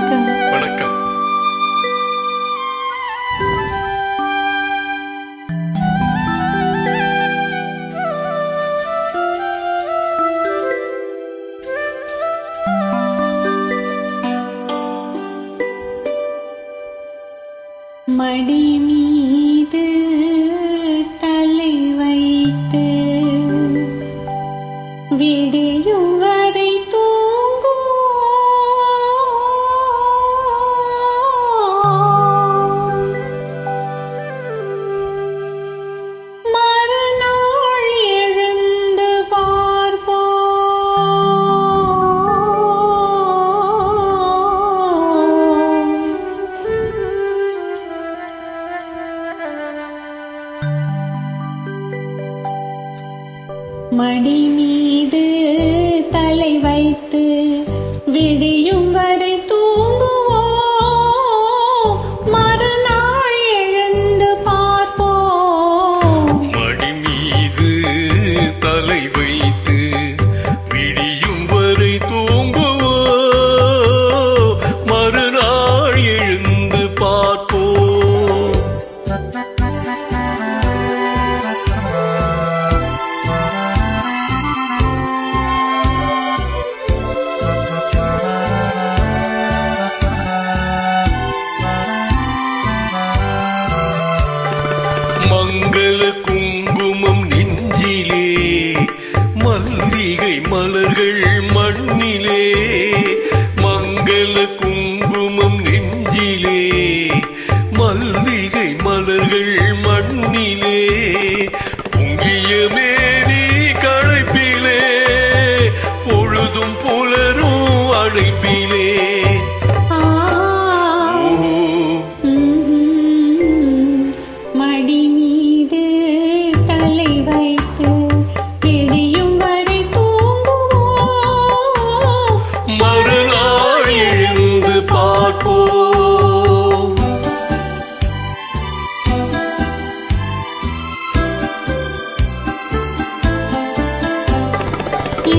வணக்கம். வணக்கம். மடி மீது தலை வைத்து விடியும் வரை தூங்குவோம். மறுநாள் எழுந்து பார்ப்போம். மடி மீது தலை வைத்து விடியும் வரை தூங்குவோம். மறுநாள் எழுந்து பார்ப்போம். மடி மீது தலை வைத்து விடியும் வரை தூங்குவோம். மறுநாள் எழுந்து பார்ப்போம். மங்கள குங்குமம் நெஞ்சிலே, மல்லிகை மலர்கள் மண்ணிலே. மங்கள குங்குமம் நெஞ்சிலே, மல்லிகை மலர்கள் மண்ணிலே. பொங்கிய மேனி களைப்பிலே, பொழுதும் புலரும் அழைப்பிலே. மடி மீது தலை வைத்து விடியும் வரை தூங்குவோம். மறுநாள் எழுந்து பார்ப்போம்.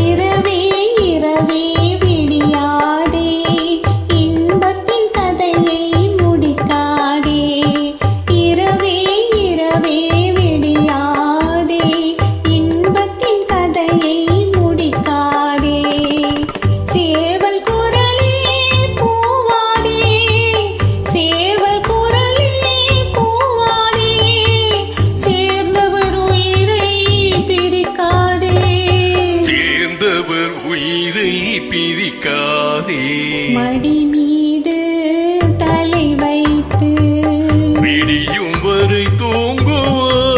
இரவே இரவே விடியாதே, இன்பத்தின் கதையை முடிக்காதே. இரவே இரவே விடியாதே, இன்பத்தின் கதையை முடிக்காதே. சேவல் குரலே கூவாதே, சேவல் குரலே கூவாதே. சேர்ந்தவர் உயிரை பிரிக்காதே, சேர்ந்தவர் உயிரை பிரிக்காதே. மடி மீது தலை வைத்து விடியும் வரை தூங்குவோம்.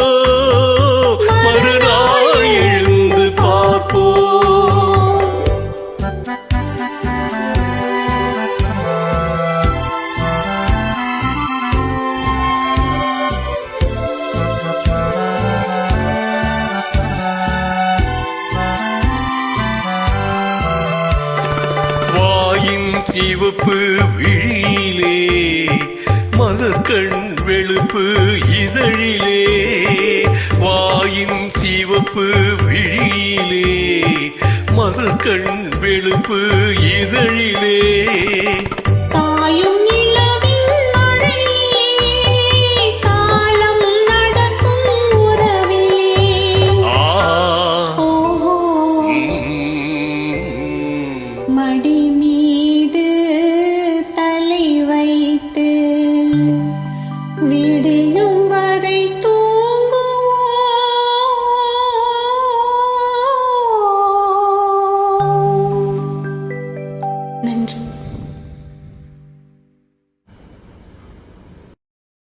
மறுநாள் எழுந்து பார்ப்போம். வாயின் சிவப்பு விழியிலே, மலர்கண் வெளுப்பு இதழிலே. வாயின் சிவப்பு விழியிலே, மலர்கண் வெளுப்பு இதழிலே. காயும் நிலவின் மழையிலே, காலம் நடக்கும் உறவிலே. ஓஹோ, மடி மீது தலை வைத்து விடியும் வரை தூங்குவோம். நன்றி.